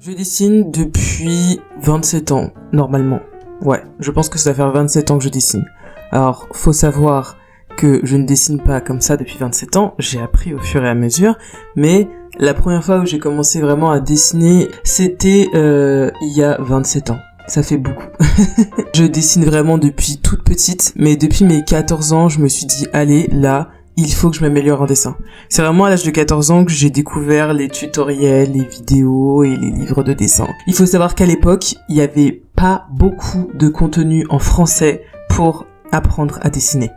Je dessine depuis 27 ans, normalement. Ouais, je pense que ça va faire 27 ans que je dessine. Alors, faut savoir que je ne dessine pas comme ça depuis 27 ans, j'ai appris au fur et à mesure, mais la première fois où j'ai commencé vraiment à dessiner, c'était il y a 27 ans. Ça fait beaucoup. Je dessine vraiment depuis toute petite, mais depuis mes 14 ans, je me suis dit, allez, là, il faut que je m'améliore en dessin. C'est vraiment à l'âge de 14 ans que j'ai découvert les tutoriels, les vidéos et les livres de dessin. Il faut savoir qu'à l'époque, il n'y avait pas beaucoup de contenu en français pour apprendre à dessiner.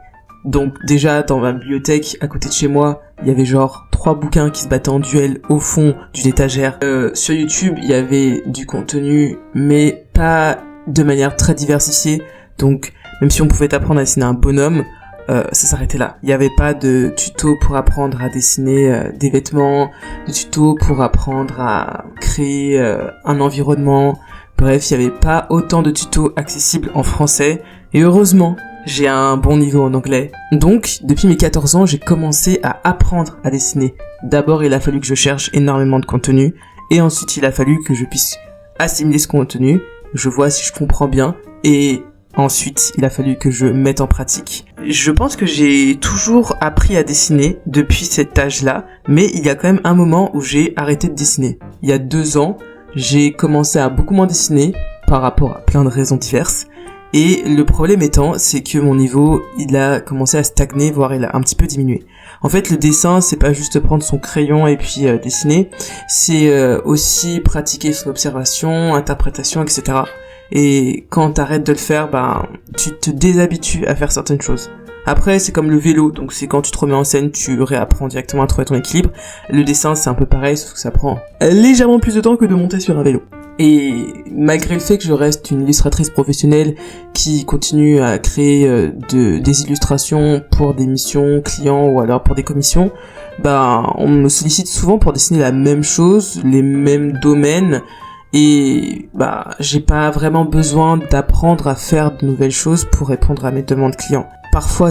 Donc déjà, dans ma bibliothèque, à côté de chez moi, il y avait genre 3 bouquins qui se battaient en duel au fond d'une étagère. Sur YouTube, il y avait du contenu, mais pas de manière très diversifiée. Donc, même si on pouvait apprendre à dessiner un bonhomme, ça s'arrêtait là. Il n'y avait pas de tuto pour apprendre à dessiner des vêtements, de tuto pour apprendre à créer un environnement. Bref, il n'y avait pas autant de tutos accessibles en français. Et heureusement, j'ai un bon niveau en anglais. Donc, depuis mes 14 ans, j'ai commencé à apprendre à dessiner. D'abord, il a fallu que je cherche énormément de contenu. Et ensuite, il a fallu que je puisse assimiler ce contenu. Je vois si je comprends bien. Et ensuite, il a fallu que je mette en pratique. Je pense que j'ai toujours appris à dessiner depuis cet âge-là. Mais il y a quand même un moment où j'ai arrêté de dessiner. Il y a 2 ans, j'ai commencé à beaucoup moins dessiner par rapport à plein de raisons diverses. Et le problème étant, c'est que mon niveau, il a commencé à stagner, voire il a un petit peu diminué. En fait, le dessin, c'est pas juste prendre son crayon et puis dessiner, c'est aussi pratiquer son observation, interprétation, etc. Et quand t'arrêtes de le faire, tu te déshabitues à faire certaines choses. Après, c'est comme le vélo, donc c'est quand tu te remets en scène, tu réapprends directement à trouver ton équilibre. Le dessin, c'est un peu pareil, sauf que ça prend légèrement plus de temps que de monter sur un vélo. Et malgré le fait que je reste une illustratrice professionnelle qui continue à créer des illustrations pour des missions clients ou alors pour des commissions, on me sollicite souvent pour dessiner la même chose, les mêmes domaines, et j'ai pas vraiment besoin d'apprendre à faire de nouvelles choses pour répondre à mes demandes clients. Parfois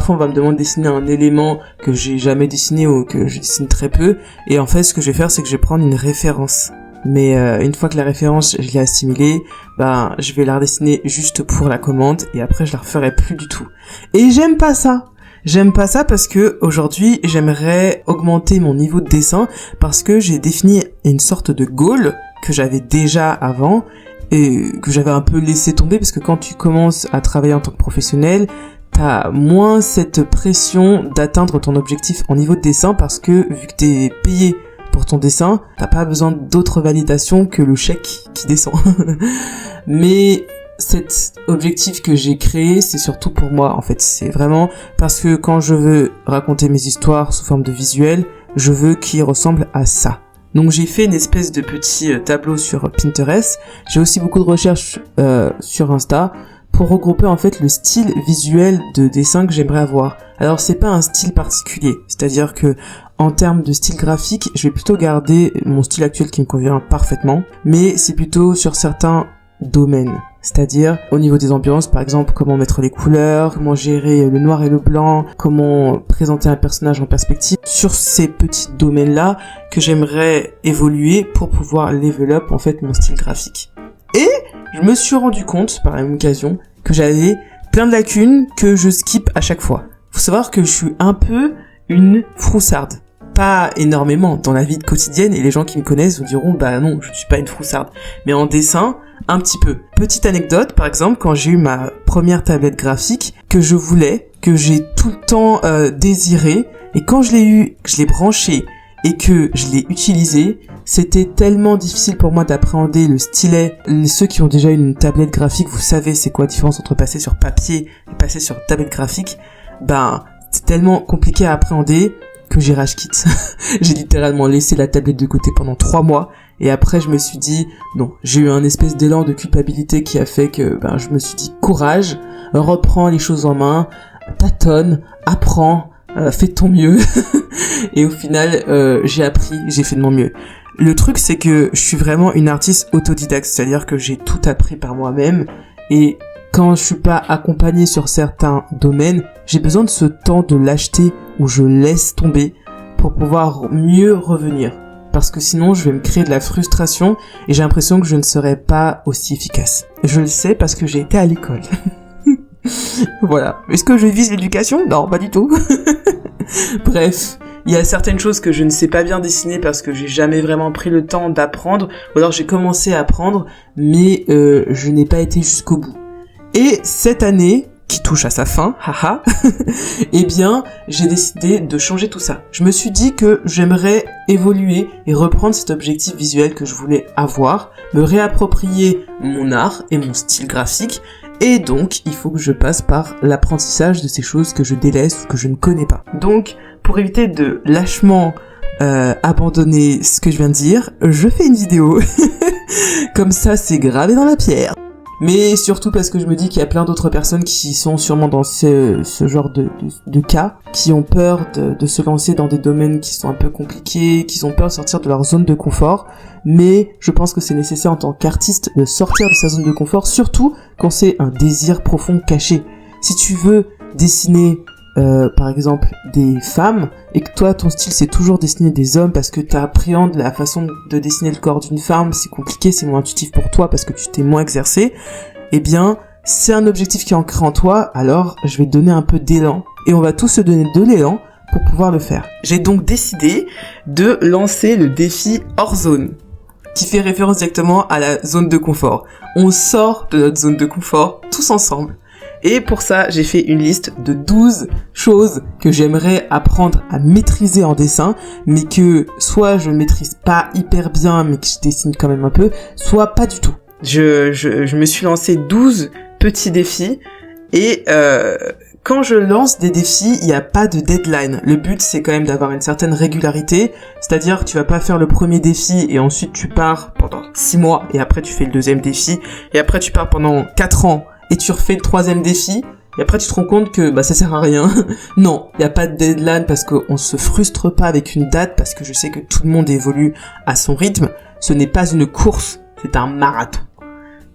on va me demander de dessiner un élément que j'ai jamais dessiné ou que je dessine très peu, et en fait ce que je vais faire c'est que je vais prendre une référence. Mais une fois que la référence, je l'ai assimilée, je vais la redessiner juste pour la commande et après je la referai plus du tout. Et j'aime pas ça. J'aime pas ça parce que aujourd'hui, j'aimerais augmenter mon niveau de dessin parce que j'ai défini une sorte de goal que j'avais déjà avant et que j'avais un peu laissé tomber parce que quand tu commences à travailler en tant que professionnel, t'as moins cette pression d'atteindre ton objectif en niveau de dessin parce que vu que t'es payé pour ton dessin, t'as pas besoin d'autre validation que le chèque qui descend. Mais cet objectif que j'ai créé, c'est surtout pour moi, en fait. C'est vraiment parce que quand je veux raconter mes histoires sous forme de visuel, je veux qu'ils ressemblent à ça. Donc j'ai fait une espèce de petit tableau sur Pinterest. J'ai aussi beaucoup de recherches sur Insta pour regrouper en fait le style visuel de dessin que j'aimerais avoir. Alors c'est pas un style particulier, c'est-à-dire que en termes de style graphique, je vais plutôt garder mon style actuel qui me convient parfaitement, mais c'est plutôt sur certains domaines. C'est-à-dire au niveau des ambiances, par exemple, comment mettre les couleurs, comment gérer le noir et le blanc, comment présenter un personnage en perspective. Sur ces petits domaines-là que j'aimerais évoluer pour pouvoir level up en fait mon style graphique. Et je me suis rendu compte, par la même occasion, que j'avais plein de lacunes que je skip à chaque fois. Faut savoir que je suis un peu une froussarde. Pas énormément dans la vie quotidienne et les gens qui me connaissent vous diront non, je suis pas une froussarde. Mais en dessin, un petit peu. Petite anecdote, par exemple, quand j'ai eu ma première tablette graphique que je voulais, que j'ai tout le temps désiré, et quand je l'ai eu, que je l'ai branché et que je l'ai utilisé, c'était tellement difficile pour moi d'appréhender le stylet. Ceux qui ont déjà une tablette graphique, vous savez c'est quoi la différence entre passer sur papier et passer sur tablette graphique. C'est tellement compliqué à appréhender que j'ai rage quit. J'ai littéralement laissé la tablette de côté pendant 3 mois et après je me suis dit non, j'ai eu un espèce d'élan de culpabilité qui a fait que je me suis dit courage, reprends les choses en main, tâtonne, apprends, fais de ton mieux. Et au final j'ai appris, j'ai fait de mon mieux. Le truc c'est que je suis vraiment une artiste autodidacte, c'est-à-dire que j'ai tout appris par moi-même et quand je suis pas accompagnée sur certains domaines, j'ai besoin de ce temps de lâcheté où je laisse tomber pour pouvoir mieux revenir. parce que sinon je vais me créer de la frustration et j'ai l'impression que je ne serai pas aussi efficace. Je le sais parce que j'ai été à l'école. Voilà. Est-ce que je vise l'éducation? Non, pas du tout. Bref, il y a certaines choses que je ne sais pas bien dessiner parce que j'ai jamais vraiment pris le temps d'apprendre, ou alors j'ai commencé à apprendre, mais je n'ai pas été jusqu'au bout. Et cette année, qui touche à sa fin, haha, eh bien, j'ai décidé de changer tout ça. Je me suis dit que j'aimerais évoluer et reprendre cet objectif visuel que je voulais avoir, me réapproprier mon art et mon style graphique, et donc, il faut que je passe par l'apprentissage de ces choses que je délaisse ou que je ne connais pas. Donc, pour éviter de lâchement abandonner ce que je viens de dire, je fais une vidéo. Comme ça, c'est gravé dans la pierre. Mais surtout parce que je me dis qu'il y a plein d'autres personnes qui sont sûrement dans ce genre de cas, qui ont peur de se lancer dans des domaines qui sont un peu compliqués, qui ont peur de sortir de leur zone de confort, mais je pense que c'est nécessaire en tant qu'artiste de sortir de sa zone de confort, surtout quand c'est un désir profond caché. Si tu veux dessiner par exemple des femmes, et que toi ton style c'est toujours dessiner des hommes parce que t'appréhendes la façon de dessiner le corps d'une femme, c'est compliqué, c'est moins intuitif pour toi parce que tu t'es moins exercé, eh bien c'est un objectif qui est ancré en toi, alors je vais te donner un peu d'élan, et on va tous se donner de l'élan pour pouvoir le faire. J'ai donc décidé de lancer le défi hors zone, qui fait référence directement à la zone de confort. On sort de notre zone de confort tous ensemble. Et pour ça, j'ai fait une liste de 12 choses que j'aimerais apprendre à maîtriser en dessin, mais que soit je ne maîtrise pas hyper bien, mais que je dessine quand même un peu, soit pas du tout. Je me suis lancé 12 petits défis, et quand je lance des défis, il n'y a pas de deadline. Le but, c'est quand même d'avoir une certaine régularité, c'est-à-dire que tu vas pas faire le premier défi et ensuite tu pars pendant 6 mois, et après tu fais le deuxième défi, et après tu pars pendant 4 ans, et tu refais le troisième défi, et après tu te rends compte que ça sert à rien. Non, il n'y a pas de deadline parce qu'on se frustre pas avec une date, parce que je sais que tout le monde évolue à son rythme. Ce n'est pas une course, c'est un marathon.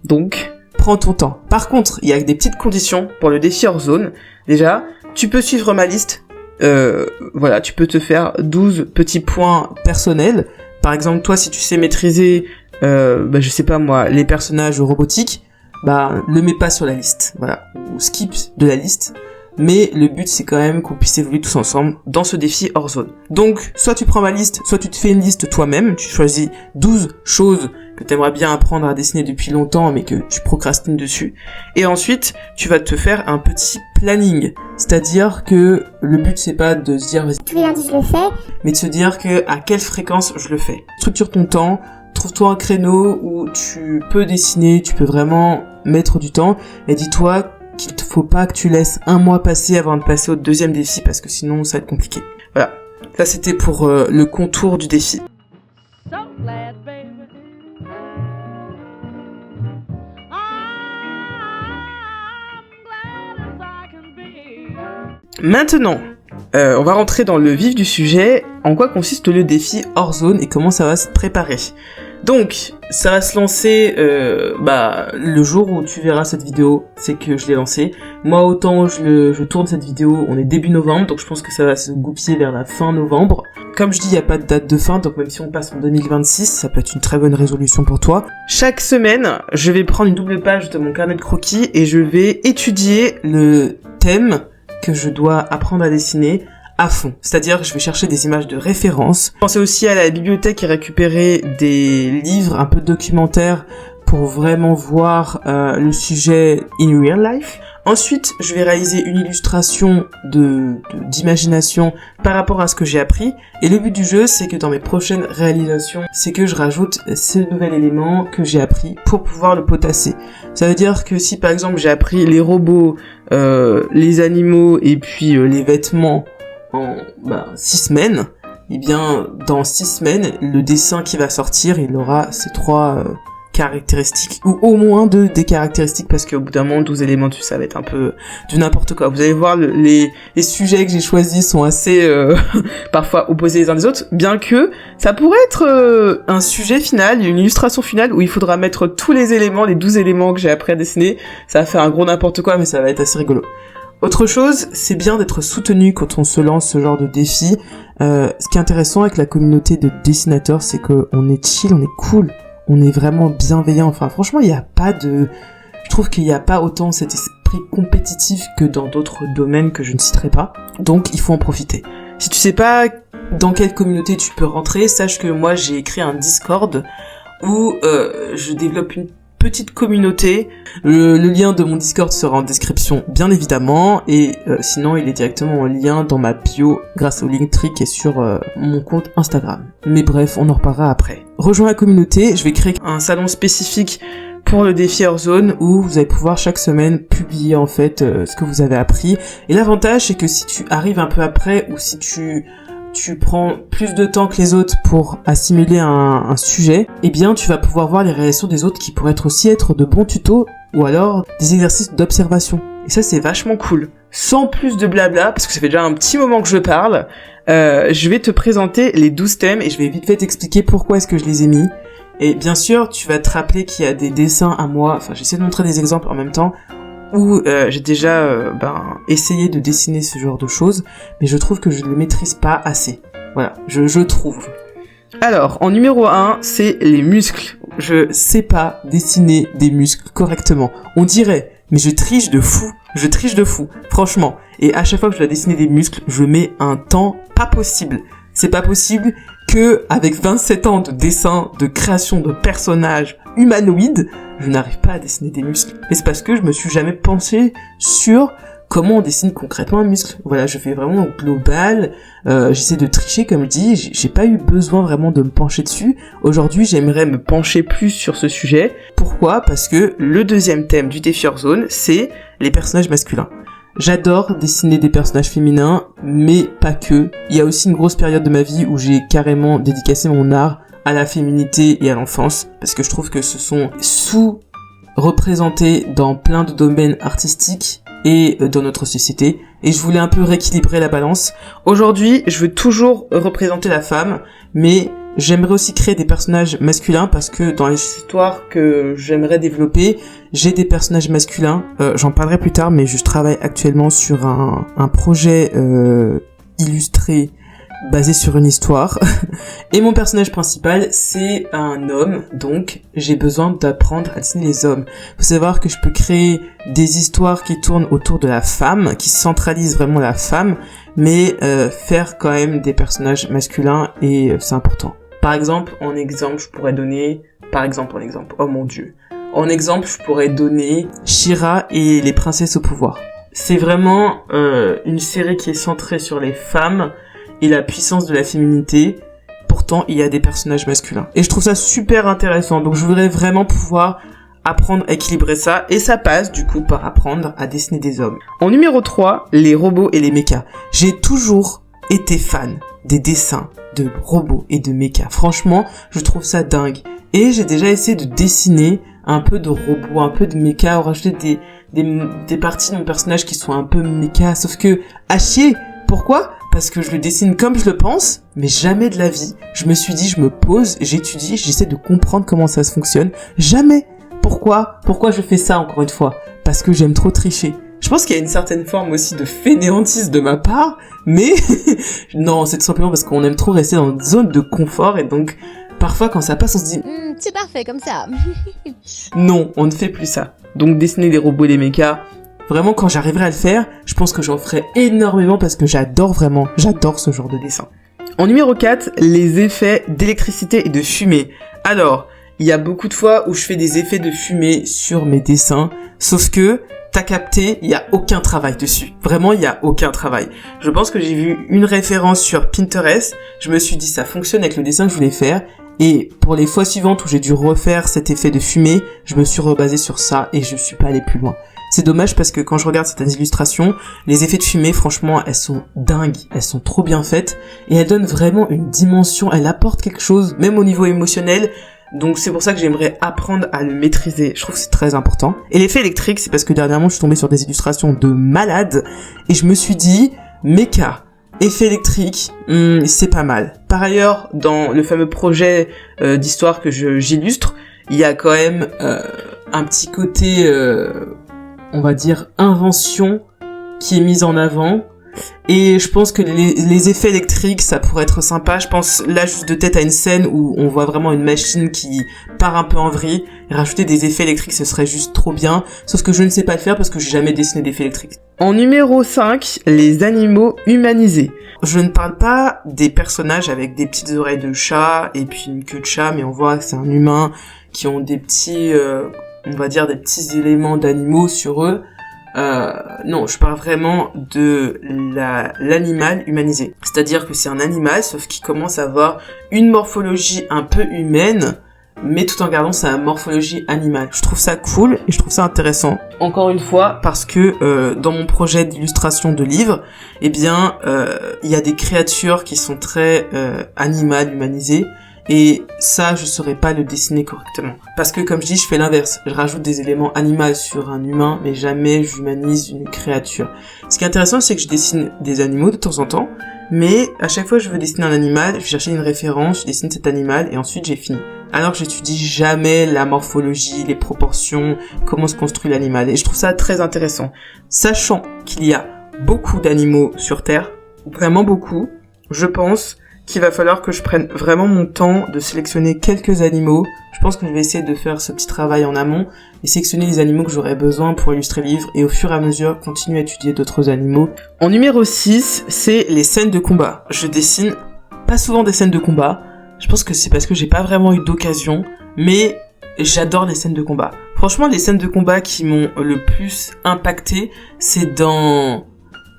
Donc, prends ton temps. Par contre, il y a des petites conditions pour le défi hors zone. Déjà, tu peux suivre ma liste. Voilà, tu peux te faire 12 petits points personnels. Par exemple, toi, si tu sais maîtriser, je sais pas moi, les personnages robotiques, le mets pas sur la liste, voilà, ou skip de la liste, mais le but c'est quand même qu'on puisse évoluer tous ensemble dans ce défi hors zone. Donc, soit tu prends ma liste, soit tu te fais une liste toi-même, tu choisis 12 choses que t'aimerais bien apprendre à dessiner depuis longtemps, mais que tu procrastines dessus, et ensuite, tu vas te faire un petit planning, c'est-à-dire que le but c'est pas de se dire tous les lundis je le fais, mais de se dire que à quelle fréquence je le fais. Structure ton temps, trouve-toi un créneau où tu peux dessiner, tu peux vraiment mettre du temps, et dis-toi qu'il ne faut pas que tu laisses un mois passer avant de passer au deuxième défi, parce que sinon ça va être compliqué. Voilà, ça c'était pour le contour du défi. So glad, baby. I'm glad as I can be. Maintenant, on va rentrer dans le vif du sujet, en quoi consiste le défi hors zone et comment ça va se préparer. Donc, ça va se lancer le jour où tu verras cette vidéo, c'est que je l'ai lancé. Moi, autant je tourne cette vidéo, on est début novembre, donc je pense que ça va se goupiller vers la fin novembre. Comme je dis, il n'y a pas de date de fin, donc même si on passe en 2026, ça peut être une très bonne résolution pour toi. Chaque semaine, je vais prendre une double page de mon carnet de croquis et je vais étudier le thème que je dois apprendre à dessiner à fond. C'est-à-dire que je vais chercher des images de référence. Pensez aussi à la bibliothèque et récupérer des livres un peu documentaires pour vraiment voir le sujet in real life. Ensuite, je vais réaliser une illustration d'imagination par rapport à ce que j'ai appris. Et le but du jeu, c'est que dans mes prochaines réalisations, c'est que je rajoute ce nouvel élément que j'ai appris pour pouvoir le potasser. Ça veut dire que si par exemple j'ai appris les robots, les animaux et puis les vêtements en 6 semaines, eh bien dans 6 semaines, le dessin qui va sortir, il aura ces 3 caractéristiques, ou au moins 2 des caractéristiques, parce qu'au bout d'un moment, 12 éléments, ça va être un peu du n'importe quoi. Vous allez voir, les sujets que j'ai choisis sont assez parfois opposés les uns des autres, bien que ça pourrait être un sujet final, une illustration finale, où il faudra mettre tous les éléments, les 12 éléments que j'ai appris à dessiner. Ça va faire un gros n'importe quoi, mais ça va être assez rigolo. Autre chose, c'est bien d'être soutenu quand on se lance ce genre de défi. Ce qui est intéressant avec la communauté de dessinateurs, c'est qu'on est chill, on est cool, on est vraiment bienveillant. Enfin, franchement, je trouve qu'il n'y a pas autant cet esprit compétitif que dans d'autres domaines que je ne citerai pas. Donc, il faut en profiter. Si tu sais pas dans quelle communauté tu peux rentrer, sache que moi, j'ai créé un Discord où je développe une petite communauté. Le lien de mon Discord sera en description, bien évidemment, et sinon il est directement en lien dans ma bio grâce au Linktree qui est sur mon compte Instagram. Mais bref, on en reparlera après. Rejoins la communauté, je vais créer un salon spécifique pour le défi Hearthzone où vous allez pouvoir chaque semaine publier en fait ce que vous avez appris. Et l'avantage c'est que si tu arrives un peu après ou si tu prends plus de temps que les autres pour assimiler un sujet, eh bien tu vas pouvoir voir les réactions des autres qui pourraient aussi être de bons tutos ou alors des exercices d'observation. Et ça c'est vachement cool. Sans plus de blabla, parce que ça fait déjà un petit moment que je parle, je vais te présenter les 12 thèmes et je vais vite fait t'expliquer pourquoi est-ce que je les ai mis. Et bien sûr, tu vas te rappeler qu'il y a des dessins à moi, enfin j'essaie de montrer des exemples en même temps, où j'ai déjà essayé de dessiner ce genre de choses, mais je trouve que je ne le maîtrise pas assez. Voilà, je trouve. Alors, en numéro 1, c'est les muscles. Je sais pas dessiner des muscles correctement. On dirait, mais je triche de fou. Franchement. Et à chaque fois que je dois dessiner des muscles, je mets un temps pas possible. C'est pas possible que, avec 27 ans de dessin, de création de personnages humanoïdes, je n'arrive pas à dessiner des muscles. Mais c'est parce que je me suis jamais penché sur comment on dessine concrètement un muscle. Voilà, je fais vraiment au global, j'essaie de tricher comme je dis, j'ai pas eu besoin vraiment de me pencher dessus. Aujourd'hui, j'aimerais me pencher plus sur ce sujet. Pourquoi ? Parce que le deuxième thème du défi Hearthzone, c'est les personnages masculins. J'adore dessiner des personnages féminins, mais pas que. Il y a aussi une grosse période de ma vie où j'ai carrément dédicacé mon art à la féminité et à l'enfance, parce que je trouve que ce sont sous-représentés dans plein de domaines artistiques et dans notre société, et je voulais un peu rééquilibrer la balance. Aujourd'hui, je veux toujours représenter la femme, mais j'aimerais aussi créer des personnages masculins, parce que dans les histoires que j'aimerais développer, j'ai des personnages masculins, j'en parlerai plus tard, mais je travaille actuellement sur un projet illustré basé sur une histoire. Et mon personnage principal, c'est un homme, donc j'ai besoin d'apprendre à dessiner les hommes. Faut savoir que je peux créer des histoires qui tournent autour de la femme, qui centralisent vraiment la femme, mais faire quand même des personnages masculins, et c'est important. Par exemple, je pourrais donner... oh mon dieu. En exemple, je pourrais donner She-Ra et les princesses au pouvoir. C'est vraiment une série qui est centrée sur les femmes, et la puissance de la féminité. Pourtant, il y a des personnages masculins. Et je trouve ça super intéressant. Donc, je voudrais vraiment pouvoir apprendre à équilibrer ça. Et ça passe, du coup, par apprendre à dessiner des hommes. En numéro 3, les robots et les mechas. J'ai toujours été fan des dessins de robots et de mechas. Franchement, je trouve ça dingue. Et j'ai déjà essayé de dessiner un peu de robots, un peu de mechas, ou rajouter des parties de mon personnage qui sont un peu mechas. Sauf que, à chier. Pourquoi ? Parce que je le dessine comme je le pense, mais jamais de la vie. Je me suis dit, je me pose, j'étudie, j'essaie de comprendre comment ça se fonctionne. Jamais. Pourquoi je fais ça encore une fois ? Parce que j'aime trop tricher. Je pense qu'il y a une certaine forme aussi de fainéantise de ma part, mais non, c'est tout simplement parce qu'on aime trop rester dans une zone de confort et donc parfois quand ça passe on se dit c'est parfait comme ça. Non, on ne fait plus ça. Donc dessiner des robots et des mechas, vraiment, quand j'arriverai à le faire, je pense que j'en ferai énormément parce que j'adore ce genre de dessin. En numéro 4, les effets d'électricité et de fumée. Alors, il y a beaucoup de fois où je fais des effets de fumée sur mes dessins, sauf que, t'as capté, il y a aucun travail dessus. Vraiment, il y a aucun travail. Je pense que j'ai vu une référence sur Pinterest, je me suis dit ça fonctionne avec le dessin que je voulais faire, et pour les fois suivantes où j'ai dû refaire cet effet de fumée, je me suis rebasé sur ça et je suis pas allé plus loin. C'est dommage parce que quand je regarde certaines illustrations, les effets de fumée, franchement, elles sont dingues, elles sont trop bien faites, et elles donnent vraiment une dimension, elles apportent quelque chose, même au niveau émotionnel, donc c'est pour ça que j'aimerais apprendre à le maîtriser, je trouve que c'est très important. Et l'effet électrique, c'est parce que dernièrement, je suis tombée sur des illustrations de malades, et je me suis dit, mecha, effet électrique, c'est pas mal. Par ailleurs, dans le fameux projet d'histoire que j'illustre, il y a quand même un petit côté... on va dire, invention qui est mise en avant. Et je pense que les effets électriques, ça pourrait être sympa. Je pense là juste de tête à une scène où on voit vraiment une machine qui part un peu en vrille. Et rajouter des effets électriques, ce serait juste trop bien. Sauf que je ne sais pas le faire parce que j'ai jamais dessiné d'effets électriques. En numéro 5, les animaux humanisés. Je ne parle pas des personnages avec des petites oreilles de chat et puis une queue de chat, mais on voit que c'est un humain qui ont des petits, on va dire des petits éléments d'animaux sur eux. Non, je parle vraiment de l'animal humanisé. C'est-à-dire que c'est un animal, sauf qu'il commence à avoir une morphologie un peu humaine, mais tout en gardant sa morphologie animale. Je trouve ça cool et je trouve ça intéressant. Encore une fois, parce que dans mon projet d'illustration de livre, eh bien, il y a des créatures qui sont très animales, humanisées. Et ça, je saurais pas le dessiner correctement. Parce que, comme je dis, je fais l'inverse. Je rajoute des éléments animaux sur un humain, mais jamais j'humanise une créature. Ce qui est intéressant, c'est que je dessine des animaux de temps en temps, mais à chaque fois que je veux dessiner un animal, je vais chercher une référence, je dessine cet animal, et ensuite j'ai fini. Alors que j'étudie jamais la morphologie, les proportions, comment se construit l'animal. Et je trouve ça très intéressant. Sachant qu'il y a beaucoup d'animaux sur Terre, vraiment beaucoup, je pense qu'il va falloir que je prenne vraiment mon temps de sélectionner quelques animaux. Je pense que je vais essayer de faire ce petit travail en amont et sélectionner les animaux que j'aurai besoin pour illustrer le livre et au fur et à mesure continuer à étudier d'autres animaux. En numéro 6, c'est les scènes de combat. Je dessine pas souvent des scènes de combat. Je pense que c'est parce que j'ai pas vraiment eu d'occasion, mais j'adore les scènes de combat. Franchement, les scènes de combat qui m'ont le plus impacté, c'est dans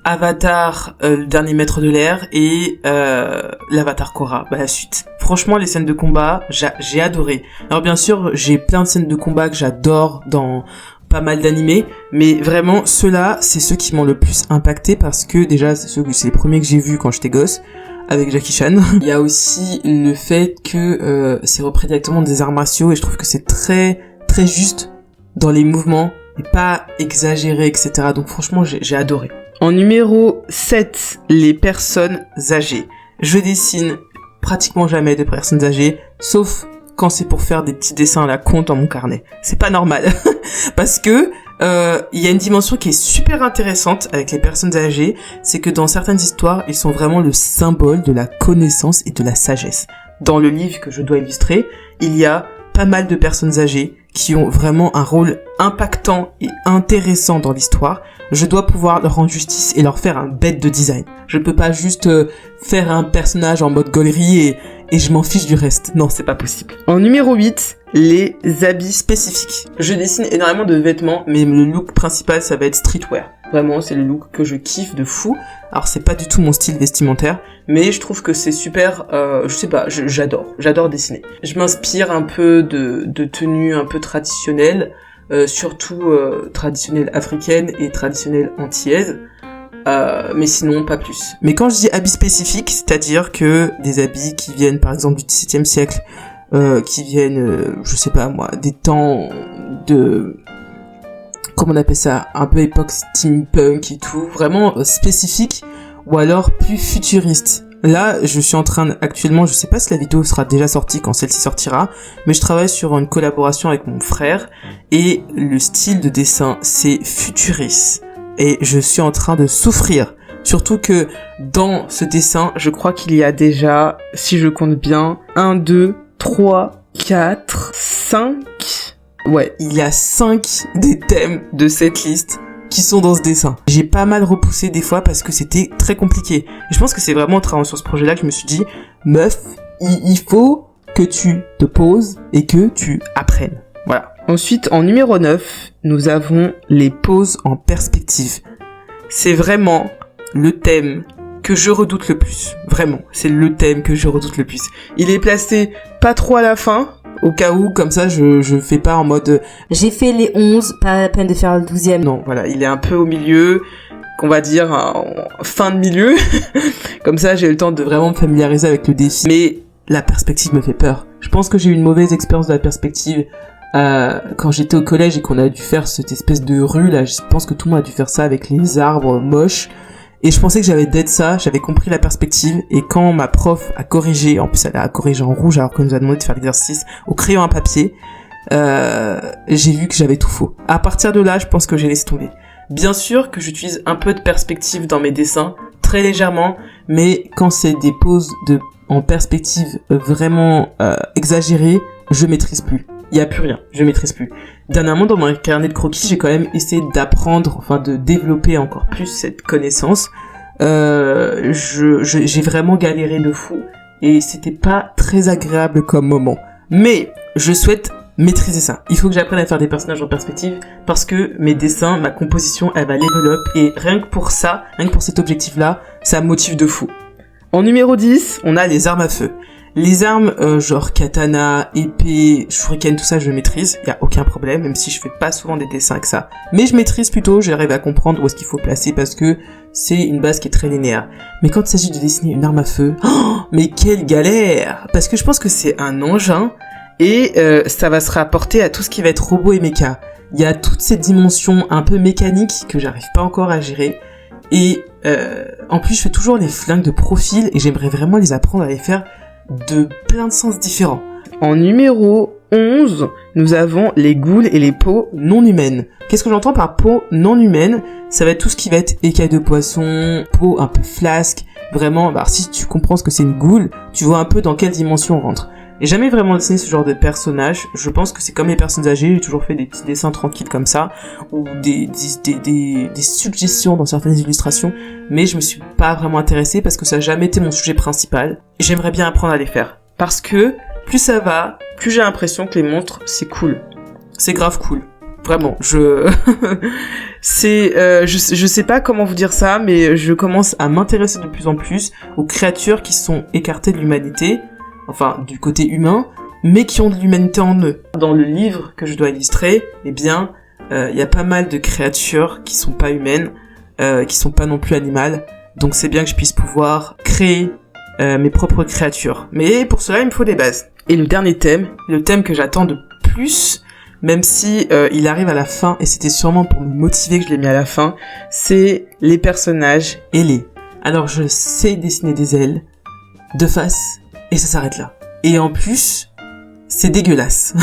Avatar, le dernier maître de l'air, et l'Avatar Korra, la suite. Franchement, les scènes de combat, j'ai adoré. Alors bien sûr, j'ai plein de scènes de combat que j'adore dans pas mal d'animés, mais vraiment, ceux-là, c'est ceux qui m'ont le plus impacté parce que déjà, c'est les premiers que j'ai vus quand j'étais gosse, avec Jackie Chan. Il y a aussi le fait que c'est repris directement des arts martiaux, et je trouve que c'est très, très juste dans les mouvements, et pas exagéré, etc. Donc franchement, j'ai adoré. En numéro 7, les personnes âgées. Je dessine pratiquement jamais de personnes âgées, sauf quand c'est pour faire des petits dessins à la con dans mon carnet. C'est pas normal. Parce que il y a une dimension qui est super intéressante avec les personnes âgées, c'est que dans certaines histoires, ils sont vraiment le symbole de la connaissance et de la sagesse. Dans le livre que je dois illustrer, il y a pas mal de personnes âgées qui ont vraiment un rôle impactant et intéressant dans l'histoire. Je dois pouvoir leur rendre justice et leur faire un bête de design. Je peux pas juste faire un personnage en mode gaulerie et je m'en fiche du reste. Non, c'est pas possible. En numéro 8, les habits spécifiques. Je dessine énormément de vêtements, mais le look principal, ça va être streetwear. Vraiment, c'est le look que je kiffe de fou. Alors, c'est pas du tout mon style vestimentaire, mais je trouve que c'est super, je sais pas, j'adore dessiner. Je m'inspire un peu de tenues un peu traditionnelles, surtout traditionnelles africaines et traditionnelles antillaises, mais sinon pas plus. Mais quand je dis habits spécifiques, c'est-à-dire que des habits qui viennent par exemple du XVIIe siècle, qui viennent, je sais pas moi, des temps de... comment on appelle ça, un peu époque steampunk et tout, vraiment spécifique, ou alors plus futuriste. Là, je suis en train actuellement, je sais pas si la vidéo sera déjà sortie quand celle-ci sortira, mais je travaille sur une collaboration avec mon frère, et le style de dessin, c'est futuriste. Et je suis en train de souffrir. Surtout que dans ce dessin, je crois qu'il y a déjà, si je compte bien, 1, 2, 3, 4, 5... Ouais, il y a 5 des thèmes de cette liste qui sont dans ce dessin. J'ai pas mal repoussé des fois parce que c'était très compliqué. Et je pense que c'est vraiment en travaillant sur ce projet-là que je me suis dit, meuf, il faut que tu te poses et que tu apprennes. Voilà. Ensuite, en numéro 9, nous avons les poses en perspective. C'est vraiment le thème que je redoute le plus. Vraiment, c'est le thème que je redoute le plus. Il est placé pas trop à la fin, au cas où, comme ça, je fais pas en mode... J'ai fait les 11, pas la peine de faire le 12e. Non, voilà, il est un peu au milieu, qu'on va dire en fin de milieu. Comme ça, j'ai eu le temps de vraiment me familiariser avec le défi. Mais la perspective me fait peur. Je pense que j'ai eu une mauvaise expérience de la perspective quand j'étais au collège et qu'on a dû faire cette espèce de rue, là. Je pense que tout le monde a dû faire ça avec les arbres moches. Et je pensais que j'avais d'être ça, j'avais compris la perspective, et quand ma prof a corrigé, en plus elle a corrigé en rouge alors qu'elle nous a demandé de faire l'exercice au crayon à papier, j'ai vu que j'avais tout faux. À partir de là, je pense que j'ai laissé tomber. Bien sûr que j'utilise un peu de perspective dans mes dessins, très légèrement, mais quand c'est des poses en perspective vraiment exagérées, je maîtrise plus. Il y a plus rien, je maîtrise plus. Dernièrement, dans mon carnet de croquis, j'ai quand même essayé d'apprendre, enfin de développer encore plus cette connaissance. J'ai vraiment galéré de fou et c'était pas très agréable comme moment. Mais je souhaite maîtriser ça. Il faut que j'apprenne à faire des personnages en perspective parce que mes dessins, ma composition, elle va level up et rien que pour ça, rien que pour cet objectif-là, ça me motive de fou. En numéro 10, on a les armes à feu. Les armes genre katana, épée, shuriken, tout ça je maîtrise, y a aucun problème, même si je fais pas souvent des dessins avec ça. Mais je maîtrise plutôt, j'arrive à comprendre où est-ce qu'il faut placer parce que c'est une base qui est très linéaire. Mais quand il s'agit de dessiner une arme à feu, mais quelle galère! Parce que je pense que c'est un engin et ça va se rapporter à tout ce qui va être robot et méca. Il y a toutes ces dimensions un peu mécaniques que j'arrive pas encore à gérer. Et en plus je fais toujours les flingues de profil et j'aimerais vraiment les apprendre à les faire de plein de sens différents. En numéro 11, nous avons les ghouls et les peaux non humaines. Qu'est-ce que j'entends par peau non humaine? Ça va être tout ce qui va être écailles de poisson, peau un peu flasque, vraiment, bah, si tu comprends ce que c'est une ghoul, tu vois un peu dans quelle dimension on rentre. J'ai jamais vraiment dessiné ce genre de personnage, je pense que c'est comme les personnes âgées, j'ai toujours fait des petits dessins tranquilles comme ça, ou des suggestions dans certaines illustrations, mais je me suis pas vraiment intéressée parce que ça a jamais été mon sujet principal. J'aimerais bien apprendre à les faire. Parce que, plus ça va, plus j'ai l'impression que les monstres, c'est cool. C'est grave cool. Vraiment, je sais pas comment vous dire ça, mais je commence à m'intéresser de plus en plus aux créatures qui sont écartées de l'humanité, enfin du côté humain, mais qui ont de l'humanité en eux. Dans le livre que je dois illustrer, eh bien, y a pas mal de créatures qui sont pas humaines, qui sont pas non plus animales, donc c'est bien que je puisse pouvoir créer mes propres créatures. Mais pour cela, il me faut des bases. Et le dernier thème, le thème que j'attends de plus, même si il arrive à la fin, et c'était sûrement pour me motiver que je l'ai mis à la fin, c'est les personnages ailés. Alors je sais dessiner des ailes, de face, et ça s'arrête là. Et en plus, c'est dégueulasse.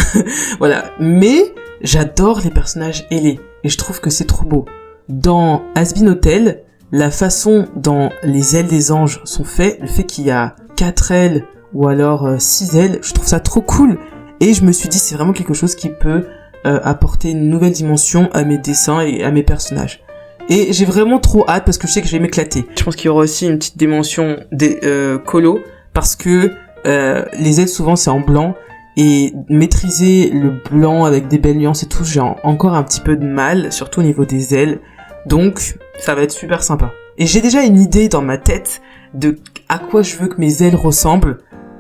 Voilà. Mais j'adore les personnages ailés, et je trouve que c'est trop beau. Dans Has-Been Hotel, la façon dont les ailes des anges sont faites, le fait qu'il y a 4 ailes, ou alors 6 ailes, je trouve ça trop cool. Et je me suis dit, c'est vraiment quelque chose qui peut apporter une nouvelle dimension à mes dessins et à mes personnages. Et j'ai vraiment trop hâte parce que je sais que je vais m'éclater. Je pense qu'il y aura aussi une petite dimension des colo parce que les ailes souvent c'est en blanc et maîtriser le blanc avec des belles nuances et tout, j'ai encore un petit peu de mal, surtout au niveau des ailes. Donc ça va être super sympa. Et j'ai déjà une idée dans ma tête de à quoi je veux que mes ailes ressemblent.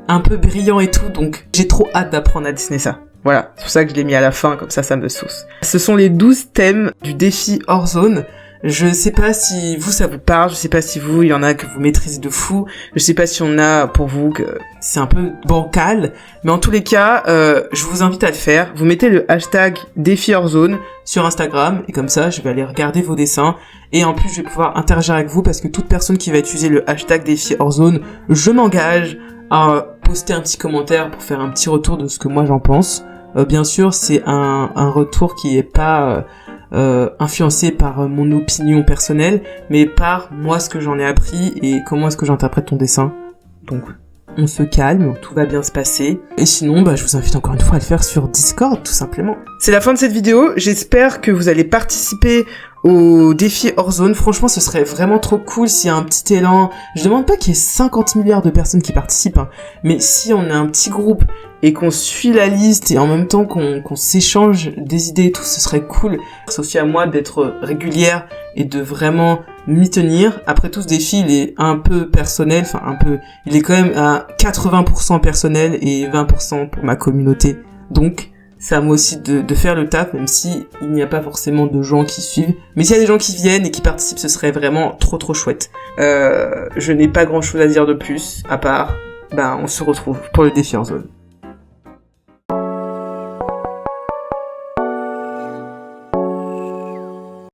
Un peu brillant et tout, donc j'ai trop hâte d'apprendre à dessiner ça. Voilà, c'est pour ça que je l'ai mis à la fin, comme ça me sauce. Ce sont les 12 thèmes du défi hors zone. Je sais pas si vous ça vous parle, je sais pas si vous, il y en a que vous maîtrisez de fou, je sais pas si on a pour vous que c'est un peu bancal, mais en tous les cas, je vous invite à le faire. Vous mettez le hashtag défi hors zone sur Instagram, et comme ça je vais aller regarder vos dessins, et en plus je vais pouvoir interagir avec vous parce que toute personne qui va utiliser le hashtag défi hors zone, je m'engage à poster un petit commentaire pour faire un petit retour de ce que moi j'en pense. Bien sûr, c'est un retour qui est pas influencé par mon opinion personnelle, mais par moi ce que j'en ai appris et comment est-ce que j'interprète ton dessin. Donc, on se calme, tout va bien se passer. Et sinon, je vous invite encore une fois à le faire sur Discord, tout simplement. C'est la fin de cette vidéo. J'espère que vous allez participer au défi hors zone. Franchement, ce serait vraiment trop cool s'il y a un petit élan. Je demande pas qu'il y ait 50 milliards de personnes qui participent, hein, mais si on a un petit groupe et qu'on suit la liste et en même temps qu'on s'échange des idées et tout, ce serait cool. C'est aussi à moi d'être régulière et de vraiment m'y tenir. Après tout, ce défi, il est un peu personnel, il est quand même à 80% personnel et 20% pour ma communauté. Donc, c'est à moi aussi de faire le taf, même si il n'y a pas forcément de gens qui suivent. Mais s'il y a des gens qui viennent et qui participent, ce serait vraiment trop chouette. Je n'ai pas grand chose à dire de plus, à part, on se retrouve pour le défi hors zone.